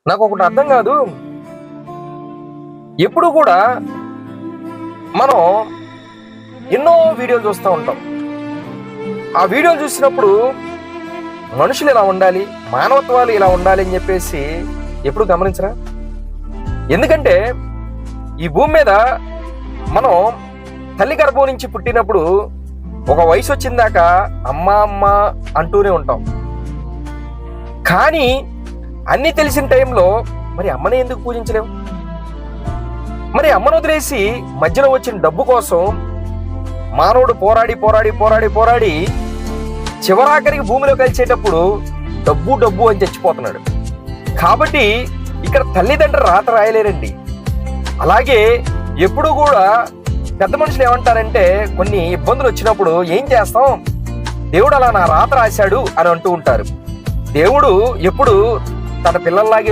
నాకు ఒకటి అర్థం కాదు. ఎప్పుడు కూడా మనం ఎన్నో వీడియోలు చూస్తూ ఉంటాం. ఆ వీడియోలు చూసినప్పుడు మనుషులు ఇలా ఉండాలి, మానవత్వాలు ఇలా ఉండాలి అని చెప్పేసి ఎప్పుడు గమనించరా? ఎందుకంటే ఈ భూమి మీద మనం తల్లి గర్భం నుంచి పుట్టినప్పుడు ఒక వయసు వచ్చిందాక అమ్మ అమ్మ అంటూనే ఉంటాం. కానీ అన్నీ తెలిసిన టైంలో మరి అమ్మని ఎందుకు పూజించలేము? మరి అమ్మను వదిలేసి మధ్యలో వచ్చిన డబ్బు కోసం మానవుడు పోరాడి పోరాడి పోరాడి పోరాడి చివరాఖరికి భూమిలో కలిసేటప్పుడు డబ్బు డబ్బు అని చచ్చిపోతున్నాడు. కాబట్టి ఇక్కడ తల్లిదండ్రులు రాత రాయలేరండి. అలాగే ఎప్పుడు కూడా పెద్ద మనుషులు ఏమంటారంటే, కొన్ని ఇబ్బందులు వచ్చినప్పుడు ఏం చేస్తాం, దేవుడు అలా నా రాత రాశాడు అని అంటూ ఉంటారు. దేవుడు ఎప్పుడు తన పిల్లల్లాగే